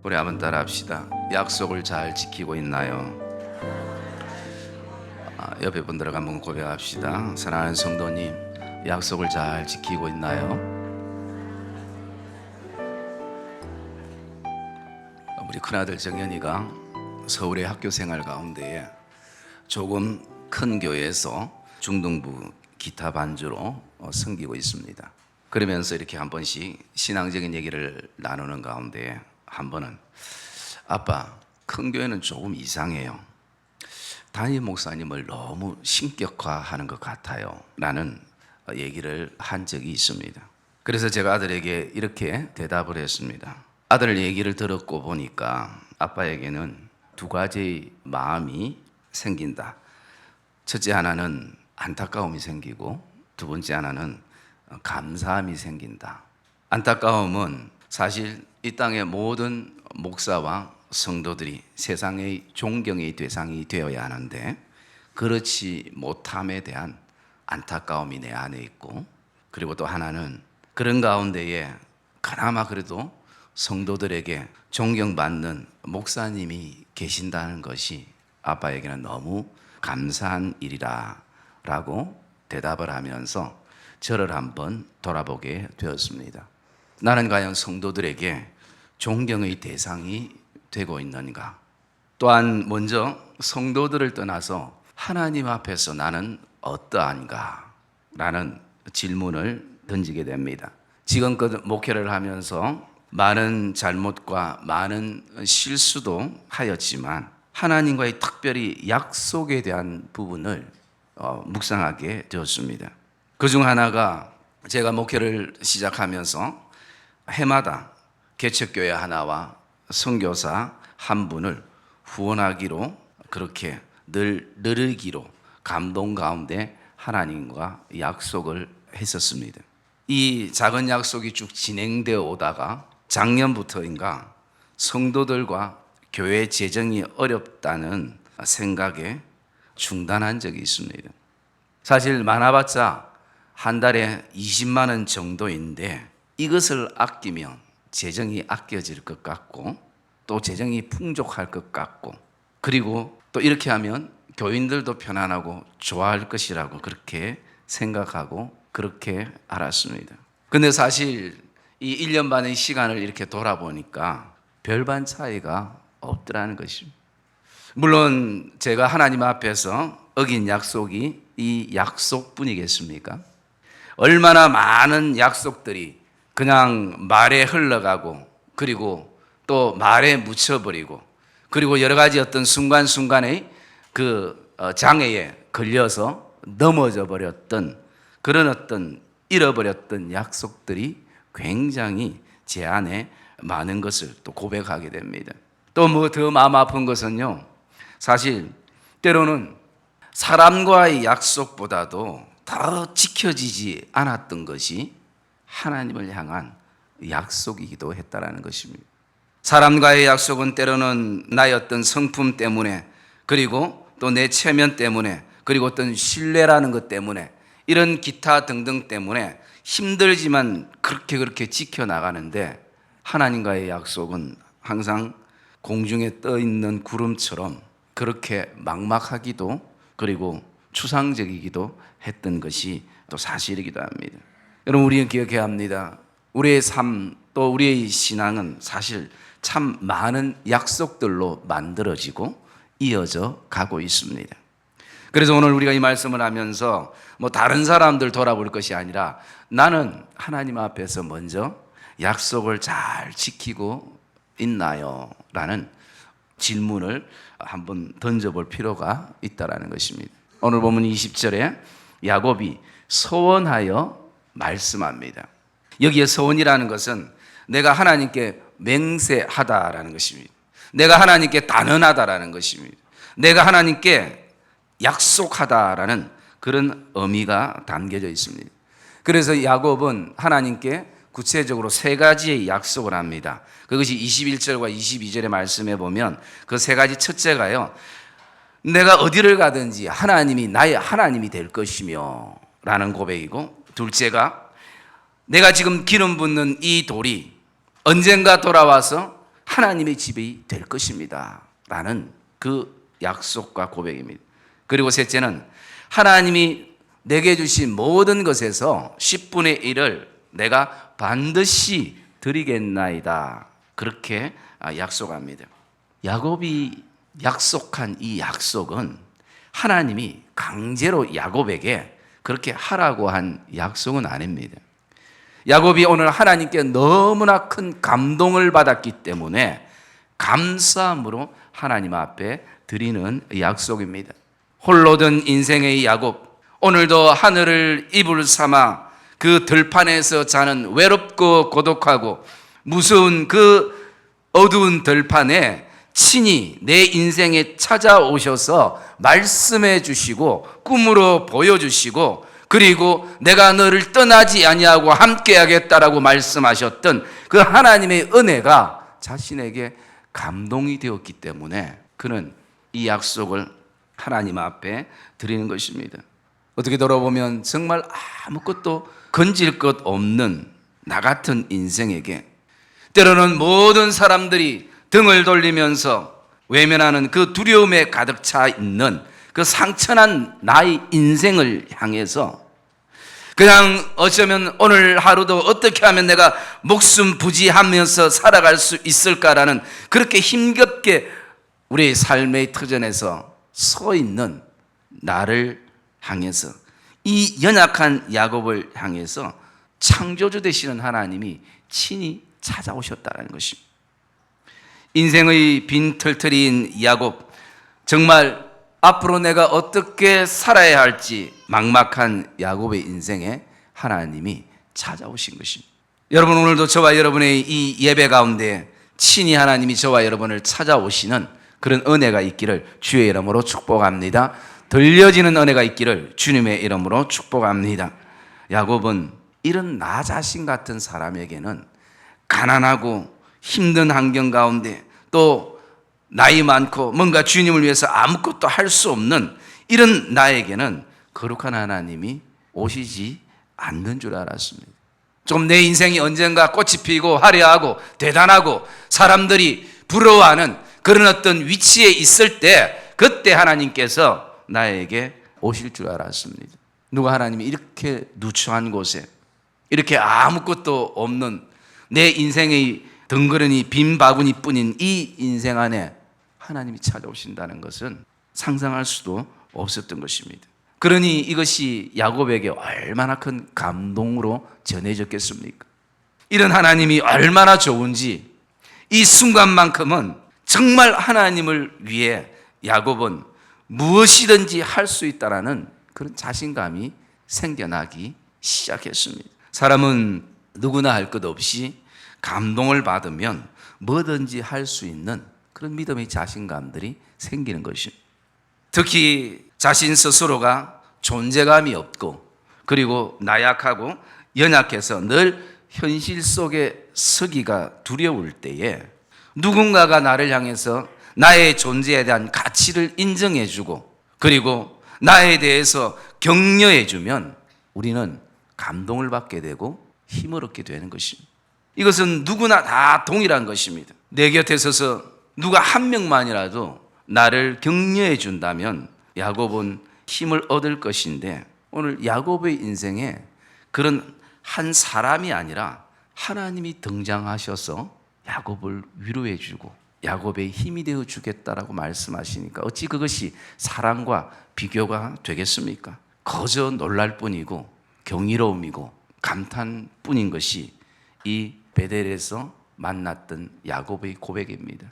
우리 한번 따라 합시다. 약속을 잘 지키고 있나요? 옆에 분들과 한번 고백합시다. 사랑하는 성도님, 약속을 잘 지키고 있나요? 우리 큰아들 정현이가 서울의 학교 생활 가운데에 조금 큰 교회에서 중등부 기타 반주로 섬기고 있습니다. 그러면서 이렇게 한 번씩 신앙적인 얘기를 나누는 가운데 한 번은 아빠, 큰 교회는 조금 이상해요. 담임 목사님을 너무 신격화하는 것 같아요 라는 얘기를 한 적이 있습니다. 그래서 제가 아들에게 이렇게 대답을 했습니다. 아들 얘기를 들었고 보니까 아빠에게는 두 가지 마음이 생긴다. 첫째 하나는 안타까움이 생기고 두 번째 하나는 감사함이 생긴다. 안타까움은 사실 이 땅의 모든 목사와 성도들이 세상의 존경의 대상이 되어야 하는데 그렇지 못함에 대한 안타까움이 내 안에 있고, 그리고 또 하나는 그런 가운데에 그나마 그래도 성도들에게 존경받는 목사님이 계신다는 것이 아빠에게는 너무 감사한 일이라 라고 대답을 하면서 저를 한번 돌아보게 되었습니다. 나는 과연 성도들에게 존경의 대상이 되고 있는가? 또한 먼저 성도들을 떠나서 하나님 앞에서 나는 어떠한가? 라는 질문을 던지게 됩니다. 지금껏 목회를 하면서 많은 잘못과 많은 실수도 하였지만 하나님과의 특별히 약속에 대한 부분을 묵상하게 되었습니다. 그중 하나가 제가 목회를 시작하면서 해마다 개척교회 하나와 선교사 한 분을 후원하기로 그렇게 늘 느르기로 감동 가운데 하나님과 약속을 했었습니다. 이 작은 약속이 쭉 진행되어 오다가 작년부터인가 성도들과 교회 재정이 어렵다는 생각에 중단한 적이 있습니다. 사실 많아봤자 한 달에 20만 원 정도인데 이것을 아끼면 재정이 아껴질 것 같고 또 재정이 풍족할 것 같고, 그리고 또 이렇게 하면 교인들도 편안하고 좋아할 것이라고 그렇게 생각하고 그렇게 알았습니다. 근데 사실 이 1년 반의 시간을 이렇게 돌아보니까 별반 차이가 없더라는 것입니다. 물론 제가 하나님 앞에서 어긴 약속이 이 약속뿐이겠습니까? 얼마나 많은 약속들이 그냥 말에 흘러가고, 그리고 또 말에 묻혀버리고, 그리고 여러 가지 어떤 순간순간의 그 장애에 걸려서 넘어져 버렸던 그런 어떤 잃어버렸던 약속들이 굉장히 제 안에 많은 것을 또 고백하게 됩니다. 또 뭐 더 마음 아픈 것은요, 사실 때로는 사람과의 약속보다도 더 지켜지지 않았던 것이 하나님을 향한 약속이기도 했다라는 것입니다. 사람과의 약속은 때로는 나의 어떤 성품 때문에, 그리고 또 내 체면 때문에, 그리고 어떤 신뢰라는 것 때문에, 이런 기타 등등 때문에 힘들지만 그렇게 지켜나가는데, 하나님과의 약속은 항상 공중에 떠 있는 구름처럼 그렇게 막막하기도, 그리고 추상적이기도 했던 것이 또 사실이기도 합니다. 여러분, 우리는 기억해야 합니다. 우리의 삶, 또 우리의 신앙은 사실 참 많은 약속들로 만들어지고 이어져 가고 있습니다. 그래서 오늘 우리가 이 말씀을 하면서 뭐 다른 사람들 돌아볼 것이 아니라 나는 하나님 앞에서 먼저 약속을 잘 지키고 있나요? 라는 질문을 한번 던져볼 필요가 있다는 것입니다. 오늘 보면 20절에 야곱이 서원하여 말씀합니다. 여기에 서원이라는 것은 내가 하나님께 맹세하다라는 것입니다. 내가 하나님께 단언하다라는 것입니다. 내가 하나님께 약속하다라는 그런 의미가 담겨져 있습니다. 그래서 야곱은 하나님께 구체적으로 세 가지의 약속을 합니다. 그것이 21절과 22절의 말씀에 보면 그 세 가지, 첫째가요, 내가 어디를 가든지 하나님이 나의 하나님이 될 것이며 라는 고백이고, 둘째가 내가 지금 기름 붓는 이 돌이 언젠가 돌아와서 하나님의 집이 될 것입니다 라는 그 약속과 고백입니다. 그리고 셋째는 하나님이 내게 주신 모든 것에서 10분의 1을 내가 반드시 드리겠나이다, 그렇게 약속합니다. 야곱이 약속한 이 약속은 하나님이 강제로 야곱에게 그렇게 하라고 한 약속은 아닙니다. 야곱이 오늘 하나님께 너무나 큰 감동을 받았기 때문에 감사함으로 하나님 앞에 드리는 약속입니다. 홀로 든 인생의 야곱, 오늘도 하늘을 이불 삼아 그 들판에서 자는 외롭고 고독하고 무서운 그 어두운 들판에 친히 내 인생에 찾아오셔서 말씀해 주시고 꿈으로 보여주시고, 그리고 내가 너를 떠나지 아니하고 함께하겠다라고 말씀하셨던 그 하나님의 은혜가 자신에게 감동이 되었기 때문에 그는 이 약속을 하나님 앞에 드리는 것입니다. 어떻게 돌아보면 정말 아무것도 건질 것 없는 나 같은 인생에게 때로는 모든 사람들이 등을 돌리면서 외면하는 그 두려움에 가득 차 있는 그 상처난 나의 인생을 향해서 그냥 어쩌면 오늘 하루도 어떻게 하면 내가 목숨 부지하면서 살아갈 수 있을까라는 그렇게 힘겹게 우리의 삶의 터전에서 서 있는 나를 향해서, 이 연약한 야곱을 향해서 창조주 되시는 하나님이 친히 찾아오셨다는 것입니다. 인생의 빈털터리인 야곱, 정말 앞으로 내가 어떻게 살아야 할지 막막한 야곱의 인생에 하나님이 찾아오신 것입니다. 여러분, 오늘도 저와 여러분의 이 예배 가운데 친히 하나님이 저와 여러분을 찾아오시는 그런 은혜가 있기를 주의 이름으로 축복합니다. 들려지는 은혜가 있기를 주님의 이름으로 축복합니다. 야곱은 이런 나 자신 같은 사람에게는 가난하고 힘든 환경 가운데 또 나이 많고 뭔가 주님을 위해서 아무것도 할 수 없는 이런 나에게는 거룩한 하나님이 오시지 않는 줄 알았습니다. 좀 내 인생이 언젠가 꽃이 피고 화려하고 대단하고 사람들이 부러워하는 그런 어떤 위치에 있을 때 그때 하나님께서 나에게 오실 줄 알았습니다. 누가 하나님이 이렇게 누추한 곳에 이렇게 아무것도 없는 내 인생의 덩그러니 빈 바구니뿐인 이 인생 안에 하나님이 찾아오신다는 것은 상상할 수도 없었던 것입니다. 그러니 이것이 야곱에게 얼마나 큰 감동으로 전해졌겠습니까? 이런 하나님이 얼마나 좋은지 이 순간만큼은 정말 하나님을 위해 야곱은 무엇이든지 할 수 있다라는 그런 자신감이 생겨나기 시작했습니다. 사람은 누구나 할 것 없이 감동을 받으면 뭐든지 할 수 있는 그런 믿음의 자신감들이 생기는 것입니다. 특히 자신 스스로가 존재감이 없고 그리고 나약하고 연약해서 늘 현실 속에 서기가 두려울 때에 누군가가 나를 향해서 나의 존재에 대한 가치를 인정해주고 그리고 나에 대해서 격려해주면 우리는 감동을 받게 되고 힘을 얻게 되는 것입니다. 이것은 누구나 다 동일한 것입니다. 내 곁에 서서 누가 한 명만이라도 나를 격려해 준다면 야곱은 힘을 얻을 것인데, 오늘 야곱의 인생에 그런 한 사람이 아니라 하나님이 등장하셔서 야곱을 위로해 주고 야곱의 힘이 되어 주겠다라고 말씀하시니까 어찌 그것이 사랑과 비교가 되겠습니까? 거저 놀랄 뿐이고 경이로움이고 감탄뿐인 것이 이 베델에서 만났던 야곱의 고백입니다.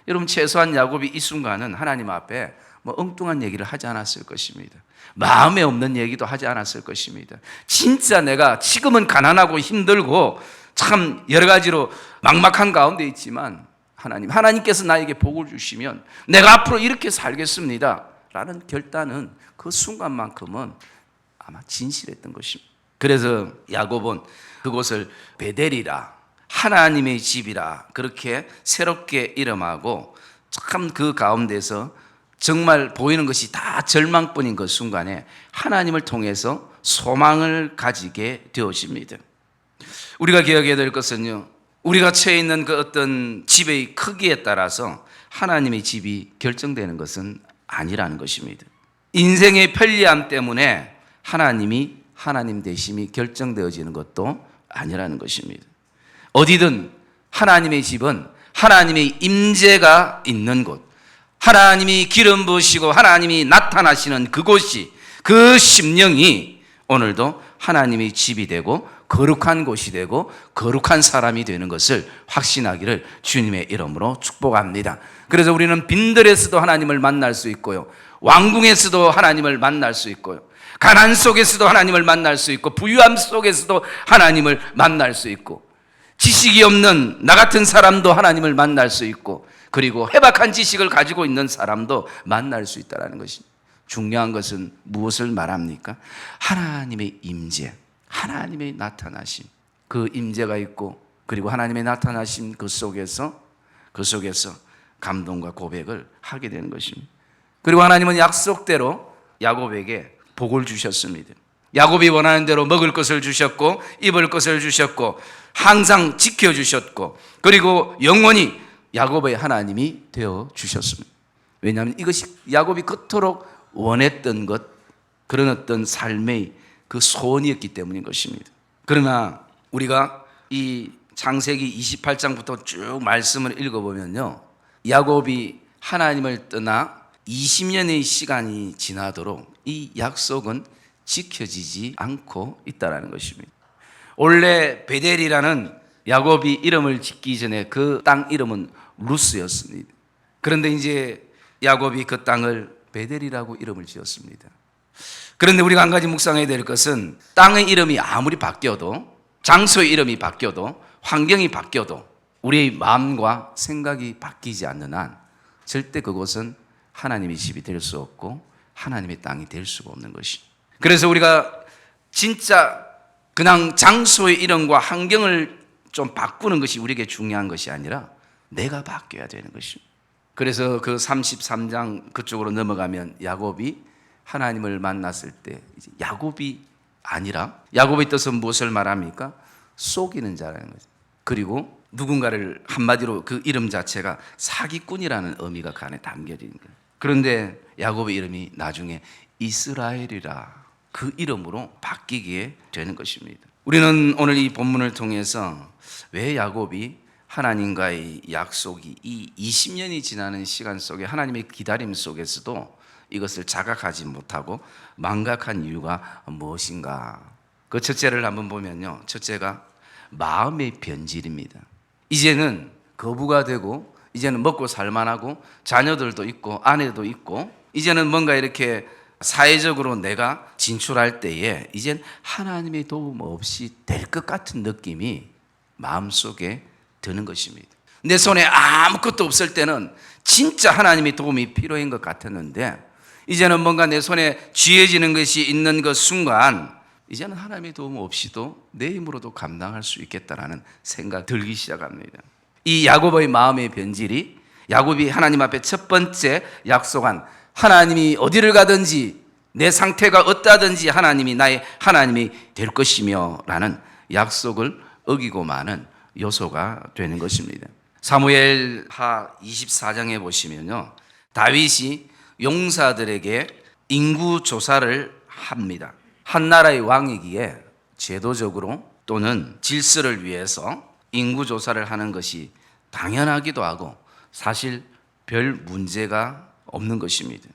여러분, 최소한 야곱이 이 순간은 하나님 앞에 엉뚱한 얘기를 하지 않았을 것입니다. 마음에 없는 얘기도 하지 않았을 것입니다. 진짜 내가 지금은 가난하고 힘들고 참 여러 가지로 막막한 가운데 있지만 하나님께서 나에게 복을 주시면 내가 앞으로 이렇게 살겠습니다 라는 결단은 그 순간만큼은 아마 진실했던 것입니다. 그래서 야곱은 그곳을 베델이라, 하나님의 집이라 그렇게 새롭게 이름하고 참 그 가운데서 정말 보이는 것이 다 절망뿐인 그 순간에 하나님을 통해서 소망을 가지게 되어집니다. 우리가 기억해야 될 것은요, 우리가 처해 있는 그 어떤 집의 크기에 따라서 하나님의 집이 결정되는 것은 아니라는 것입니다. 인생의 편리함 때문에 하나님이 하나님 되심이 결정되어지는 것도 아니라는 것입니다. 어디든 하나님의 집은 하나님의 임재가 있는 곳, 하나님이 기름 부으시고 하나님이 나타나시는 그곳이, 그 심령이 오늘도 하나님의 집이 되고 거룩한 곳이 되고 거룩한 사람이 되는 것을 확신하기를 주님의 이름으로 축복합니다. 그래서 우리는 빈들에서도 하나님을 만날 수 있고요, 왕궁에서도 하나님을 만날 수 있고요, 가난 속에서도 하나님을 만날 수 있고, 부유함 속에서도 하나님을 만날 수 있고, 지식이 없는 나 같은 사람도 하나님을 만날 수 있고, 그리고 해박한 지식을 가지고 있는 사람도 만날 수 있다는 것입니다. 중요한 것은 무엇을 말합니까? 하나님의 임재, 하나님의 나타나심, 그 임재가 있고, 그리고 하나님의 나타나심 그 속에서 감동과 고백을 하게 되는 것입니다. 그리고 하나님은 약속대로 야곱에게 복을 주셨습니다. 야곱이 원하는 대로 먹을 것을 주셨고 입을 것을 주셨고 항상 지켜주셨고, 그리고 영원히 야곱의 하나님이 되어 주셨습니다. 왜냐하면 이것이 야곱이 그토록 원했던 것, 그런 어떤 삶의 그 소원이었기 때문인 것입니다. 그러나 우리가 이 창세기 28장부터 쭉 말씀을 읽어보면요, 야곱이 하나님을 떠나 20년의 시간이 지나도록 이 약속은 지켜지지 않고 있다는 것입니다. 원래 베델이라는 야곱이 이름을 짓기 전에 그 땅 이름은 루스였습니다. 그런데 이제 야곱이 그 땅을 베델이라고 이름을 지었습니다. 그런데 우리가 한 가지 묵상해야 될 것은, 땅의 이름이 아무리 바뀌어도, 장소의 이름이 바뀌어도, 환경이 바뀌어도 우리의 마음과 생각이 바뀌지 않는 한 절대 그곳은 하나님의 집이 될 수 없고 하나님의 땅이 될 수가 없는 것입니다. 그래서 우리가 진짜 그냥 장소의 이름과 환경을 좀 바꾸는 것이 우리에게 중요한 것이 아니라 내가 바뀌어야 되는 것입니다. 그래서 그 33장 그쪽으로 넘어가면 야곱이 하나님을 만났을 때 이제 야곱이 아니라, 야곱의 뜻은 무엇을 말합니까? 속이는 자라는 거죠. 그리고 누군가를, 한마디로 그 이름 자체가 사기꾼이라는 의미가 그 안에 담겨져 있는 거예요. 그런데 야곱의 이름이 나중에 이스라엘이라 그 이름으로 바뀌게 되는 것입니다. 우리는 오늘 이 본문을 통해서 왜 야곱이 하나님과의 약속이 이 20년이 지나는 시간 속에 하나님의 기다림 속에서도 이것을 자각하지 못하고 망각한 이유가 무엇인가? 그 첫째를 한번 보면요, 첫째가 마음의 변질입니다. 이제는 거부가 되고, 이제는 먹고 살만하고, 자녀들도 있고 아내도 있고, 이제는 뭔가 이렇게 사회적으로 내가 진출할 때에 이젠 하나님의 도움 없이 될 것 같은 느낌이 마음속에 드는 것입니다. 내 손에 아무것도 없을 때는 진짜 하나님의 도움이 필요한 것 같았는데, 이제는 뭔가 내 손에 쥐어지는 것이 있는 그 순간 이제는 하나님의 도움 없이도 내 힘으로도 감당할 수 있겠다라는 생각 들기 시작합니다. 이 야곱의 마음의 변질이, 야곱이 하나님 앞에 첫 번째 약속한, 하나님이 어디를 가든지 내 상태가 어떠하든지 하나님이 나의 하나님이 될 것이며 라는 약속을 어기고 마는 요소가 되는 것입니다. 사무엘하 24장에 보시면요, 다윗이 용사들에게 인구 조사를 합니다. 한 나라의 왕이기에 제도적으로 또는 질서를 위해서 인구 조사를 하는 것이 당연하기도 하고 사실 별 문제가 없는 것입니다.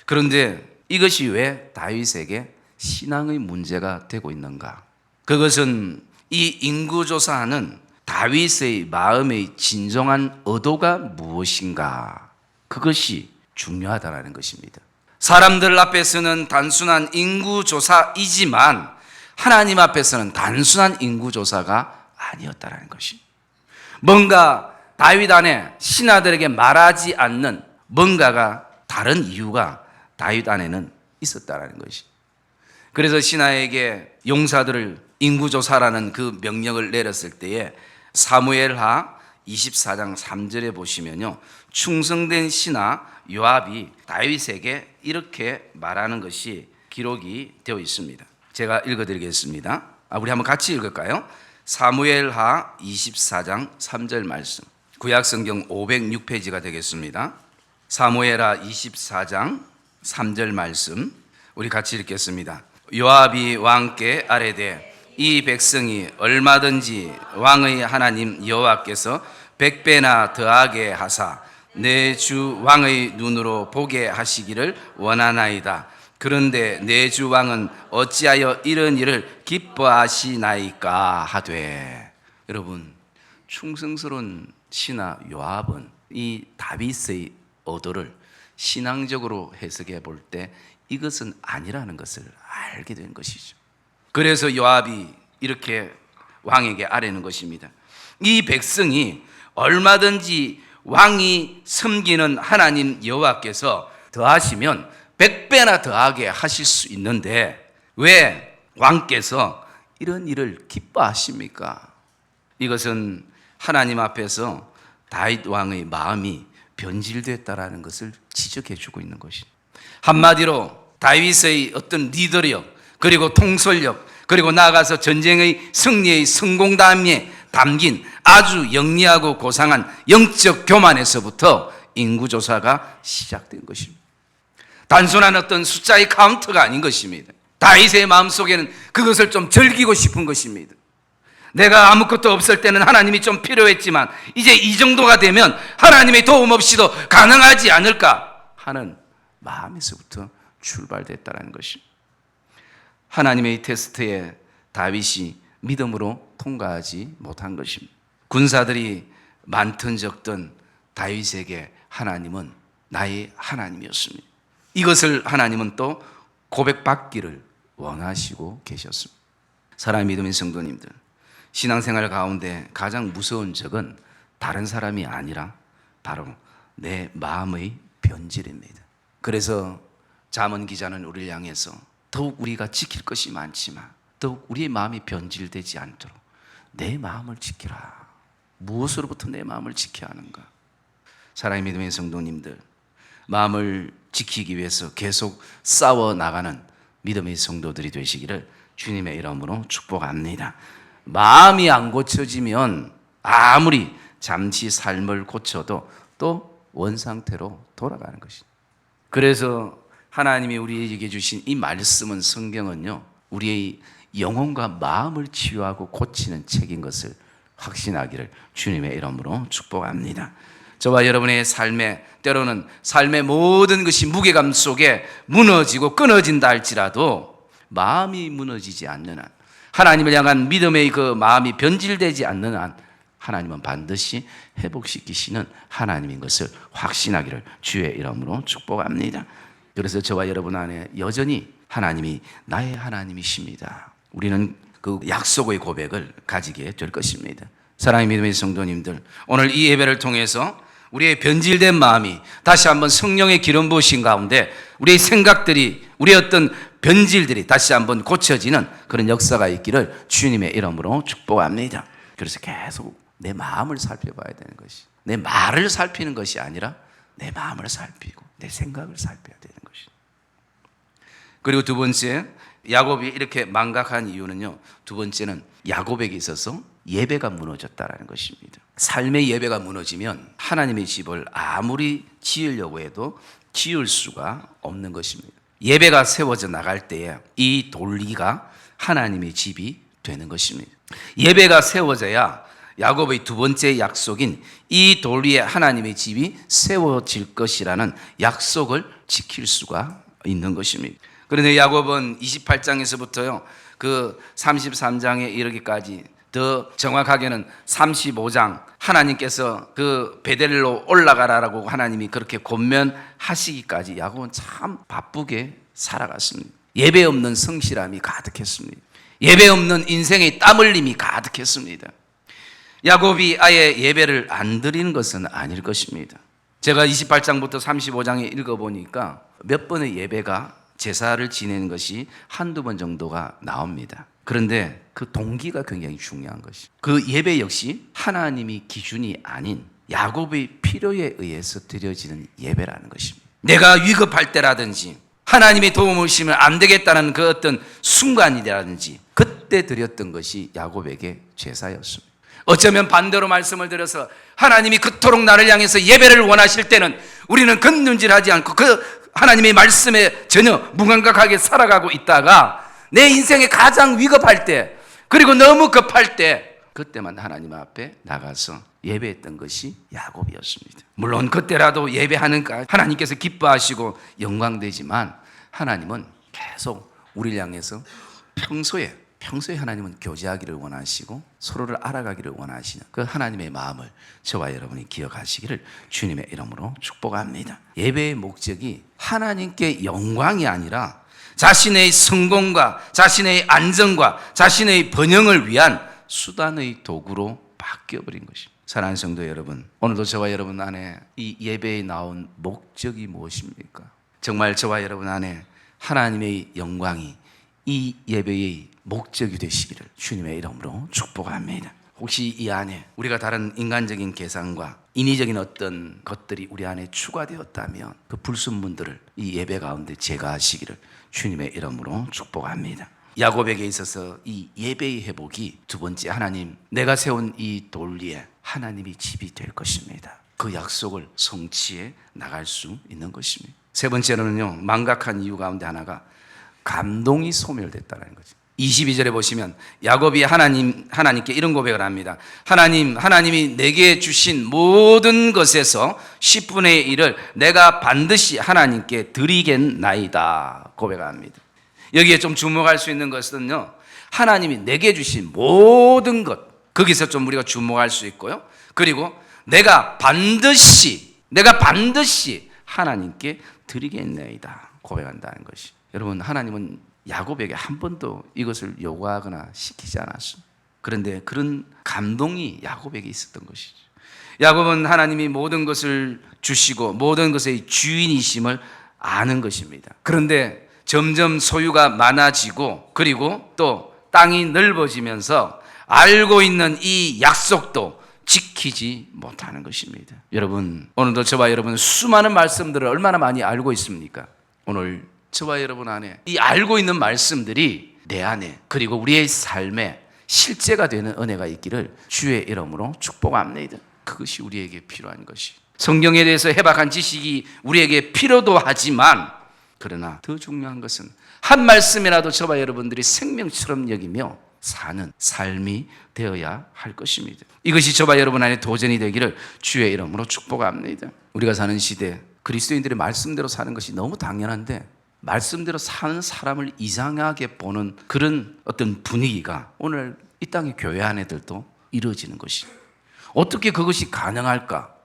그런데 이것이 왜 다윗에게 신앙의 문제가 되고 있는가? 그것은 이 인구 조사하는 다윗의 마음의 진정한 의도가 무엇인가? 그것이 중요하다는 것입니다. 사람들 앞에서는 단순한 인구조사이지만 하나님 앞에서는 단순한 인구조사가 아니었다는 것입니다. 뭔가 다윗 안에 신하들에게 말하지 않는 뭔가가, 다른 이유가 다윗 안에는 있었다는 것입니다. 그래서 신하에게 용사들을 인구조사라는 그 명령을 내렸을 때에 사무엘하 24장 3절에 보시면요, 충성된 신하 요압이 다윗에게 이렇게 말하는 것이 기록이 되어 있습니다. 제가 읽어드리겠습니다. 우리 한번 같이 읽을까요? 사무엘하 24장 3절 말씀. 구약성경 506페이지가 되겠습니다. 사무엘하 24장 3절 말씀 우리 같이 읽겠습니다. 요압이 왕께 아뢰되 이 백성이 얼마든지 왕의 하나님 여호와께서 100배나 더하게 하사 내 주 왕의 눈으로 보게 하시기를 원하나이다. 그런데 내 주 왕은 어찌하여 이런 일을 기뻐하시나이까 하되. 여러분, 충성스러운 신하 요압은 이 다윗의 어도를 신앙적으로 해석해 볼 때 이것은 아니라는 것을 알게 된 것이죠. 그래서 요압이 이렇게 왕에게 아뢰는 것입니다. 이 백성이 얼마든지 왕이 섬기는 하나님 여호와께서 더하시면 100배나 더하게 하실 수 있는데 왜 왕께서 이런 일을 기뻐하십니까? 이것은 하나님 앞에서 다윗 왕의 마음이 변질됐다라는 것을 지적해 주고 있는 것입니다. 한마디로 다윗의 어떤 리더력, 그리고 통솔력, 그리고 나아가서 전쟁의 승리의 성공담에 담긴 아주 영리하고 고상한 영적 교만에서부터 인구조사가 시작된 것입니다. 단순한 어떤 숫자의 카운트가 아닌 것입니다. 다윗의 마음속에는 그것을 좀 즐기고 싶은 것입니다. 내가 아무것도 없을 때는 하나님이 좀 필요했지만 이제 이 정도가 되면 하나님의 도움 없이도 가능하지 않을까 하는 마음에서부터 출발됐다는 것입니다. 하나님의 테스트에 다윗이 믿음으로 통과하지 못한 것입니다. 군사들이 많든 적든 다윗에게 하나님은 나의 하나님이었습니다. 이것을 하나님은 또 고백받기를 원하시고 계셨습니다. 사랑하는 믿음의 성도님들, 신앙생활 가운데 가장 무서운 적은 다른 사람이 아니라 바로 내 마음의 변질입니다. 그래서 잠언 기자는 우리를 향해서 더욱 우리가 지킬 것이 많지만 더욱 우리의 마음이 변질되지 않도록 내 마음을 지키라. 무엇으로부터 내 마음을 지켜야 하는가? 사랑의 믿음의 성도님들, 마음을 지키기 위해서 계속 싸워 나가는 믿음의 성도들이 되시기를 주님의 이름으로 축복합니다. 마음이 안 고쳐지면 아무리 잠시 삶을 고쳐도 또 원상태로 돌아가는 것입니다. 그래서 하나님이 우리에게 주신 이 말씀은, 성경은요, 우리의 영혼과 마음을 치유하고 고치는 책인 것을 확신하기를 주님의 이름으로 축복합니다. 저와 여러분의 삶에, 때로는 삶의 모든 것이 무게감 속에 무너지고 끊어진다 할지라도 마음이 무너지지 않는 한, 하나님을 향한 믿음의 그 마음이 변질되지 않는 한 하나님은 반드시 회복시키시는 하나님인 것을 확신하기를 주의 이름으로 축복합니다. 그래서 저와 여러분 안에 여전히 하나님이 나의 하나님이십니다. 우리는 그 약속의 고백을 가지게 될 것입니다. 사랑의 믿음의 성도님들, 오늘 이 예배를 통해서 우리의 변질된 마음이 다시 한번 성령의 기름 부으신 가운데 우리의 생각들이, 우리의 어떤 변질들이 다시 한번 고쳐지는 그런 역사가 있기를 주님의 이름으로 축복합니다. 그래서 계속 내 마음을 살펴봐야 되는 것이, 내 말을 살피는 것이 아니라 내 마음을 살피고 내 생각을 살펴야 되는 것이. 그리고 두 번째, 야곱이 이렇게 망각한 이유는요, 두 번째는 야곱에게 있어서 예배가 무너졌다라는 것입니다. 삶의 예배가 무너지면 하나님의 집을 아무리 지으려고 해도 지을 수가 없는 것입니다. 예배가 세워져 나갈 때에 이 돌리가 하나님의 집이 되는 것입니다. 예배가 세워져야 야곱의 두 번째 약속인 이 돌 위에 하나님의 집이 세워질 것이라는 약속을 지킬 수가 있는 것입니다. 그런데 야곱은 28장에서부터요, 그 33장에 이르기까지, 더 정확하게는 35장, 하나님께서 그 베델로 올라가라라고 하나님이 그렇게 권면하시기까지 야곱은 참 바쁘게 살아갔습니다. 예배 없는 성실함이 가득했습니다. 예배 없는 인생의 땀 흘림이 가득했습니다. 야곱이 아예 예배를 안 드리는 것은 아닐 것입니다. 제가 28장부터 35장에 읽어보니까 몇 번의 예배가, 제사를 지내는 것이 한두 번 정도가 나옵니다. 그런데 그 동기가 굉장히 중요한 것이, 그 예배 역시 하나님이 기준이 아닌 야곱의 필요에 의해서 드려지는 예배라는 것입니다. 내가 위급할 때라든지 하나님의 도움을 오시면 안 되겠다는 그 어떤 순간이라든지, 그때 드렸던 것이 야곱에게 제사였습니다. 어쩌면 반대로 말씀을 드려서 하나님이 그토록 나를 향해서 예배를 원하실 때는 우리는 겉눈질하지 않고 그 하나님의 말씀에 전혀 무감각하게 살아가고 있다가 내 인생에 가장 위급할 때, 그리고 너무 급할 때, 그때만 하나님 앞에 나가서 예배했던 것이 야곱이었습니다. 물론 그때라도 예배하는 하나님께서 기뻐하시고 영광되지만 하나님은 계속 우리를 향해서 평소에 하나님은 교제하기를 원하시고 서로를 알아가기를 원하시는 그 하나님의 마음을 저와 여러분이 기억하시기를 주님의 이름으로 축복합니다. 예배의 목적이 하나님께 영광이 아니라 자신의 성공과 자신의 안정과 자신의 번영을 위한 수단의 도구로 바뀌어버린 것입니다. 사랑하는 성도 여러분, 오늘도 저와 여러분 안에 이 예배에 나온 목적이 무엇입니까? 정말 저와 여러분 안에 하나님의 영광이 이 예배의 목적이 되시기를 주님의 이름으로 축복합니다. 혹시 이 안에 우리가 다른 인간적인 계산과 인위적인 어떤 것들이 우리 안에 추가되었다면 그 불순물들을 이 예배 가운데 제거하시기를 주님의 이름으로 축복합니다. 야곱에게 있어서 이 예배의 회복이 두 번째, 하나님, 내가 세운 이 돌 위에 하나님이 집이 될 것입니다. 그 약속을 성취해 나갈 수 있는 것입니다. 세 번째로는요, 망각한 이유 가운데 하나가 감동이 소멸됐다는 거죠. 22절에 보시면 야곱이 하나님께 이런 고백을 합니다. 하나님이 내게 주신 모든 것에서 10분의 1을 내가 반드시 하나님께 드리겠나이다 고백합니다. 여기에 좀 주목할 수 있는 것은요, 하나님이 내게 주신 모든 것, 거기서 좀 우리가 주목할 수 있고요, 그리고 내가 반드시 하나님께 드리겠나이다 고백한다는 것이. 여러분, 하나님은 야곱에게 한 번도 이것을 요구하거나 시키지 않았습니다. 그런데 그런 감동이 야곱에게 있었던 것이죠. 야곱은 하나님이 모든 것을 주시고 모든 것의 주인이심을 아는 것입니다. 그런데 점점 소유가 많아지고 그리고 또 땅이 넓어지면서 알고 있는 이 약속도 지키지 못하는 것입니다. 여러분, 오늘도 저와 여러분 수많은 말씀들을 얼마나 많이 알고 있습니까? 오늘 저와 여러분 안에 이 알고 있는 말씀들이 내 안에 그리고 우리의 삶에 실제가 되는 은혜가 있기를 주의 이름으로 축복합니다. 그것이 우리에게 필요한 것이, 성경에 대해서 해박한 지식이 우리에게 필요도 하지만, 그러나 더 중요한 것은 한 말씀이라도 저와 여러분들이 생명처럼 여기며 사는 삶이 되어야 할 것입니다. 이것이 저와 여러분 안에 도전이 되기를 주의 이름으로 축복합니다. 우리가 사는 시대, 그리스도인들의 말씀대로 사는 것이 너무 당연한데 말씀대로 사는 사람을 이상하게 보는 그런 어떤 분위기가 오늘 이 땅의 교회 안에들도 이루어지는 것이, 어떻게 그것이 가능할까?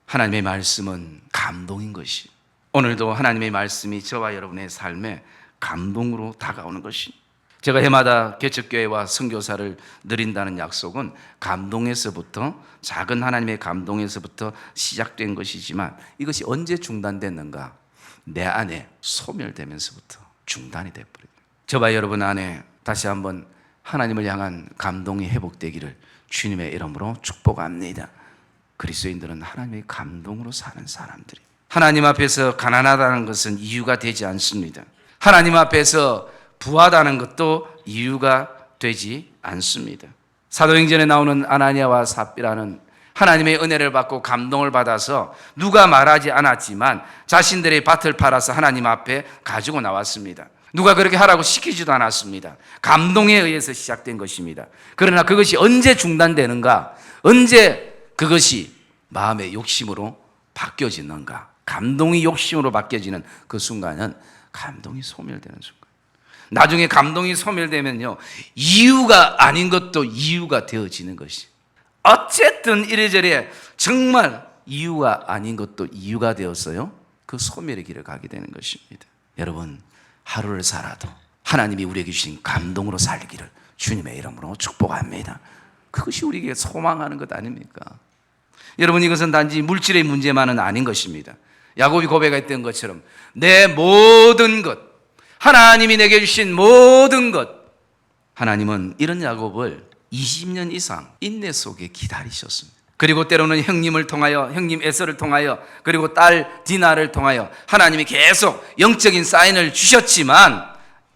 하나님의 말씀은 감동인 것이, 오늘도 하나님의 말씀이 저와 여러분의 삶에 감동으로 다가오는 것이, 제가 해마다 개척교회와 선교사를 드린다는 약속은 감동에서부터, 작은 하나님의 감동에서부터 시작된 것이지만 이것이 언제 중단됐는가? 내 안에 소멸되면서부터 중단이 되어버려요. 저와 여러분 안에 다시 한번 하나님을 향한 감동이 회복되기를 주님의 이름으로 축복합니다. 그리스도인들은 하나님의 감동으로 사는 사람들이, 하나님 앞에서 가난하다는 것은 이유가 되지 않습니다. 하나님 앞에서 부하다는 것도 이유가 되지 않습니다. 사도행전에 나오는 아나니아와 삽비라는 하나님의 은혜를 받고 감동을 받아서 누가 말하지 않았지만 자신들의 밭을 팔아서 하나님 앞에 가지고 나왔습니다. 누가 그렇게 하라고 시키지도 않았습니다. 감동에 의해서 시작된 것입니다. 그러나 그것이 언제 중단되는가? 언제 그것이 마음의 욕심으로 바뀌어지는가? 감동이 욕심으로 바뀌어지는 그 순간은 감동이 소멸되는 순간. 나중에 감동이 소멸되면요, 이유가 아닌 것도 이유가 되어지는 것이, 어쨌든 이래저래 정말 이유가 아닌 것도 이유가 되었어요. 그 소멸의 길을 가게 되는 것입니다. 여러분, 하루를 살아도 하나님이 우리에게 주신 감동으로 살기를 주님의 이름으로 축복합니다. 그것이 우리에게 소망하는 것 아닙니까? 여러분, 이것은 단지 물질의 문제만은 아닌 것입니다. 야곱이 고백했던 것처럼 내 모든 것, 하나님이 내게 주신 모든 것, 하나님은 이런 야곱을 20년 이상 인내 속에 기다리셨습니다. 그리고 때로는 형님을 통하여, 형님 에서를 통하여, 그리고 딸 디나를 통하여 하나님이 계속 영적인 사인을 주셨지만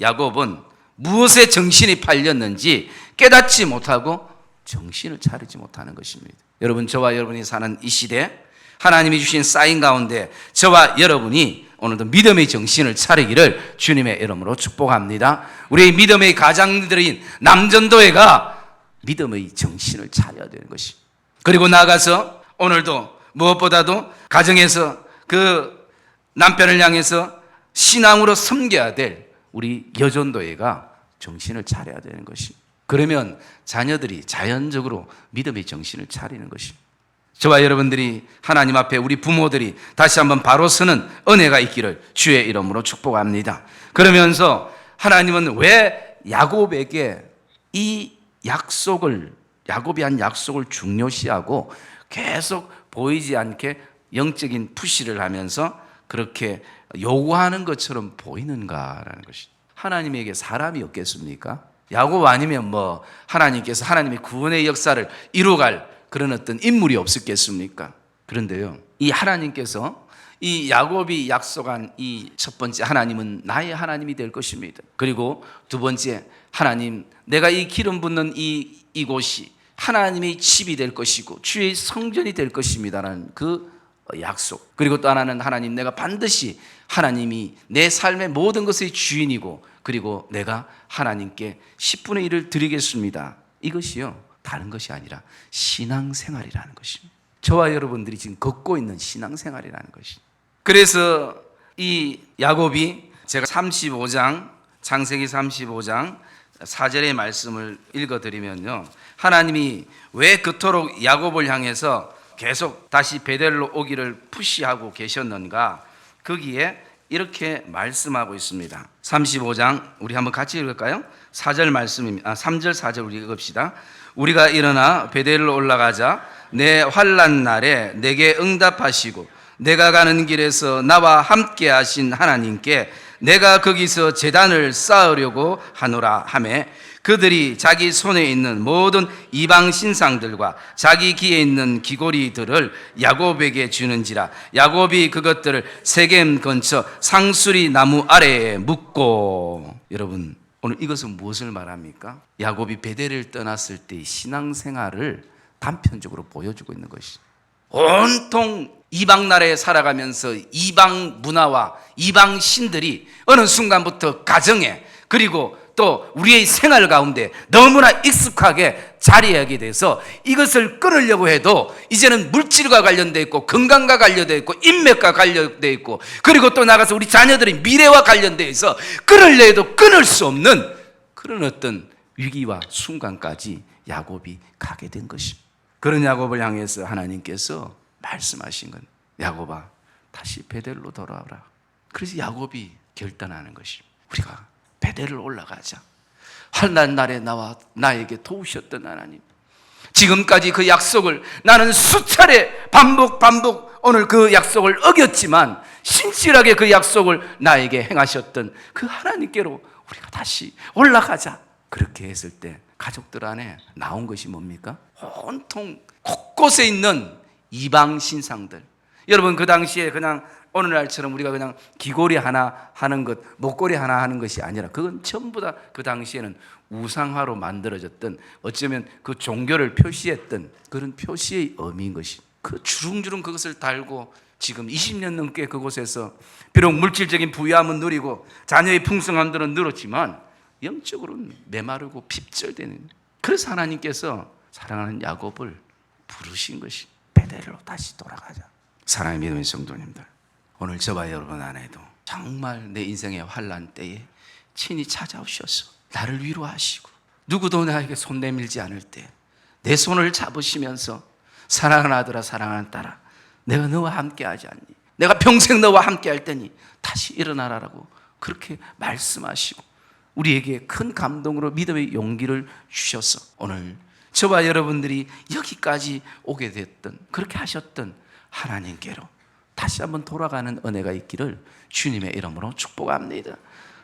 야곱은 무엇에 정신이 팔렸는지 깨닫지 못하고 정신을 차리지 못하는 것입니다. 여러분, 저와 여러분이 사는 이 시대, 하나님이 주신 사인 가운데 저와 여러분이 오늘도 믿음의 정신을 차리기를 주님의 이름으로 축복합니다. 우리의 믿음의 가장들인 남전도회가 믿음의 정신을 차려야 되는 것이. 그리고 나아가서 오늘도 무엇보다도 가정에서 그 남편을 향해서 신앙으로 섬겨야 될 우리 여전도회가 정신을 차려야 되는 것이. 그러면 자녀들이 자연적으로 믿음의 정신을 차리는 것이. 저와 여러분들이 하나님 앞에 우리 부모들이 다시 한번 바로 서는 은혜가 있기를 주의 이름으로 축복합니다. 그러면서 하나님은 왜 야곱에게 이 약속을, 야곱이 한 약속을 중요시하고 계속 보이지 않게 영적인 푸시를 하면서 그렇게 요구하는 것처럼 보이는가라는 것이. 하나님에게 사람이 없겠습니까? 야곱 아니면 뭐 하나님께서 하나님의 구원의 역사를 이루어갈 그런 어떤 인물이 없었겠습니까? 그런데요, 이 하나님께서 이 야곱이 약속한 이 첫 번째, 하나님은 나의 하나님이 될 것입니다. 그리고 두 번째, 하나님, 내가 이 기름 붓는 이곳이 하나님의 집이 될 것이고 주의 성전이 될 것입니다라는 그 약속. 그리고 또 하나는 하나님, 내가 반드시 하나님이 내 삶의 모든 것의 주인이고 그리고 내가 하나님께 10분의 1을 드리겠습니다. 이것이요, 다른 것이 아니라 신앙생활이라는 것입니다. 저와 여러분들이 지금 걷고 있는 신앙생활이라는 것입니다. 그래서 이 야곱이, 제가 35장, 창세기 35장 4절의 말씀을 읽어드리면요, 하나님이 왜 그토록 야곱을 향해서 계속 다시 베델로 오기를 푸시하고 계셨는가, 거기에 이렇게 말씀하고 있습니다. 35장 우리 한번 같이 읽을까요? 4절 말씀입니다. 3절 4절 우리 읽읍시다. 우리가 일어나 베델로 올라가자 내 환난 날에 내게 응답하시고 내가 가는 길에서 나와 함께 하신 하나님께 내가 거기서 제단을 쌓으려고 하노라 하매 그들이 자기 손에 있는 모든 이방 신상들과 자기 귀에 있는 귀고리들을 야곱에게 주는지라. 야곱이 그것들을 세겜 근처 상수리 나무 아래에 묻고. 여러분, 오늘 이것은 무엇을 말합니까? 야곱이 베델을 떠났을 때의 신앙생활을 단편적으로 보여주고 있는 것이. 온통 이방 나라에 살아가면서 이방 문화와 이방 신들이 어느 순간부터 가정에, 그리고 또 우리의 생활 가운데 너무나 익숙하게 자리하게 돼서 이것을 끊으려고 해도 이제는 물질과 관련되어 있고 건강과 관련되어 있고 인맥과 관련되어 있고 그리고 또 나가서 우리 자녀들의 미래와 관련되어 있어 끊으려 해도 끊을 수 없는 그런 어떤 위기와 순간까지 야곱이 가게 된 것입니다. 그런 야곱을 향해서 하나님께서 말씀하신 건, 야곱아, 다시 베델로 돌아오라. 그래서 야곱이 결단하는 것입니다. 우리가 베델을 올라가자. 환난 날에 나와 나에게 도우셨던 하나님, 지금까지 그 약속을 나는 수차례 반복 오늘 그 약속을 어겼지만 신실하게 그 약속을 나에게 행하셨던 그 하나님께로 우리가 다시 올라가자. 그렇게 했을 때 가족들 안에 나온 것이 뭡니까? 온통 곳곳에 있는 이방 신상들. 여러분, 그 당시에 그냥 오늘날처럼 우리가 그냥 귀고리 하나 하는 것, 목걸이 하나 하는 것이 아니라 그건 전부 다 그 당시에는 우상화로 만들어졌던, 어쩌면 그 종교를 표시했던 그런 표시의 의미인 것이. 그 주렁주렁 그것을 달고 지금 20년 넘게 그곳에서 비록 물질적인 부유함은 누리고 자녀의 풍성함들은 늘었지만 영적으로는 메마르고 핍절되는. 그래서 하나님께서 사랑하는 야곱을 부르신 것이 베델로 다시 돌아가자. 사랑의 믿음의 성도님들, 오늘 저와 여러분 안에도 정말 내 인생의 환난 때에 친히 찾아오셔서 나를 위로하시고 누구도 나에게 손 내밀지 않을 때 내 손을 잡으시면서 사랑하는 아들아, 사랑하는 딸아, 내가 너와 함께 하지 않니? 내가 평생 너와 함께 할 테니 다시 일어나라라고 그렇게 말씀하시고 우리에게 큰 감동으로 믿음의 용기를 주셔서 오늘 저와 여러분들이 여기까지 오게 됐던, 그렇게 하셨던 하나님께로 다시 한번 돌아가는 은혜가 있기를 주님의 이름으로 축복합니다.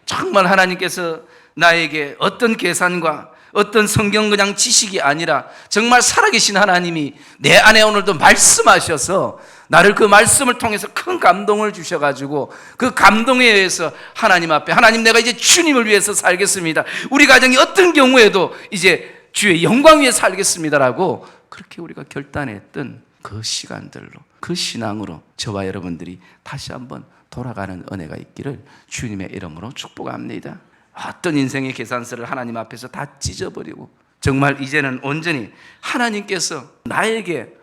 정말 하나님께서 나에게 어떤 계산과 어떤 성경 그냥 지식이 아니라 정말 살아계신 하나님이 내 안에 오늘도 말씀하셔서 나를 그 말씀을 통해서 큰 감동을 주셔가지고 그 감동에 의해서 하나님 앞에 하나님 내가 이제 주님을 위해서 살겠습니다. 우리 가정이 어떤 경우에도 이제 주의 영광 위에 살겠습니다라고 그렇게 우리가 결단했던 그 시간들로 그 신앙으로 저와 여러분들이 다시 한번 돌아가는 은혜가 있기를 주님의 이름으로 축복합니다. 어떤 인생의 계산서를 하나님 앞에서 다 찢어버리고 정말 이제는 온전히 하나님께서 나에게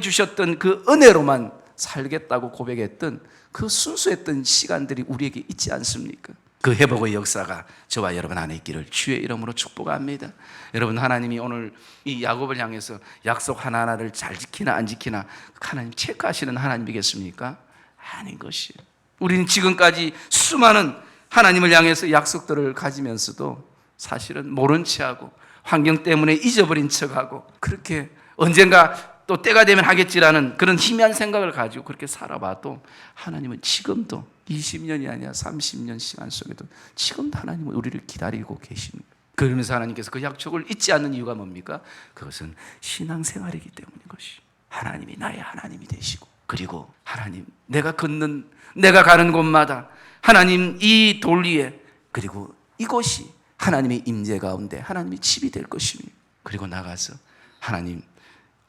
주셨던 그 은혜로만 살겠다고 고백했던 그 순수했던 시간들이 우리에게 있지 않습니까? 그 회복의 역사가 저와 여러분 안에 있기를 주의 이름으로 축복합니다. 여러분, 하나님이 오늘 이 야곱을 향해서 약속 하나하나를 잘 지키나 안 지키나 하나님 체크하시는 하나님이겠습니까? 아닌 것이에요. 우리는 지금까지 수많은 하나님을 향해서 약속들을 가지면서도 사실은 모른 체하고 환경 때문에 잊어버린 척하고 그렇게 언젠가 또 때가 되면 하겠지라는 그런 희미한 생각을 가지고 그렇게 살아봐도 하나님은 지금도 20년이 아니라 30년 시간 속에도 지금도 하나님은 우리를 기다리고 계십니다. 그러면서 하나님께서 그 약속을 잊지 않는 이유가 뭡니까? 그것은 신앙생활이기 때문인 것이. 하나님이 나의 하나님이 되시고 그리고 하나님 내가 가는 곳마다 하나님 이 돌 위에 그리고 이곳이 하나님의 임재 가운데 하나님의 집이 될 것입니다. 그리고 나가서 하나님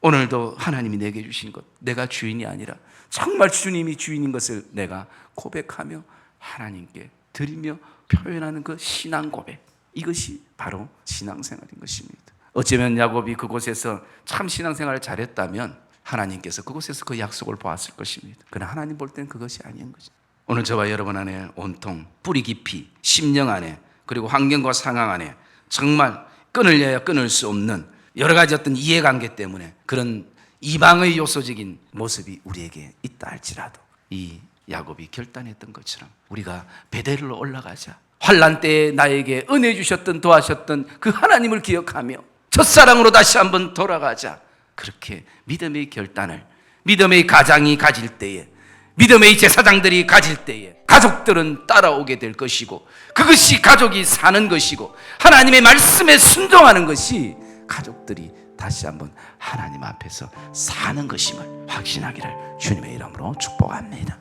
오늘도 하나님이 내게 주신 것 내가 주인이 아니라 정말 주님이 주인인 것을 내가 고백하며 하나님께 드리며 표현하는 그 신앙 고백, 이것이 바로 신앙생활인 것입니다. 어쩌면 야곱이 그곳에서 참 신앙생활을 잘했다면 하나님께서 그곳에서 그 약속을 보았을 것입니다. 그러나 하나님 볼 때는 그것이 아닌 거죠. 오늘 저와 여러분 안에 온통 뿌리 깊이 심령 안에 그리고 환경과 상황 안에 정말 끊으려야 끊을 수 없는 여러 가지 어떤 이해관계 때문에 그런 이방의 요소적인 모습이 우리에게 있다 할지라도 이 야곱이 결단했던 것처럼 우리가 베델로 올라가자. 환난 때에 나에게 은혜 주셨던 도와셨던 그 하나님을 기억하며 첫사랑으로 다시 한번 돌아가자. 그렇게 믿음의 결단을 믿음의 가장이 가질 때에 믿음의 제사장들이 가질 때에 가족들은 따라오게 될 것이고 그것이 가족이 사는 것이고 하나님의 말씀에 순종하는 것이 가족들이 다시 한번 하나님 앞에서 사는 것임을 확신하기를 주님의 이름으로 축복합니다.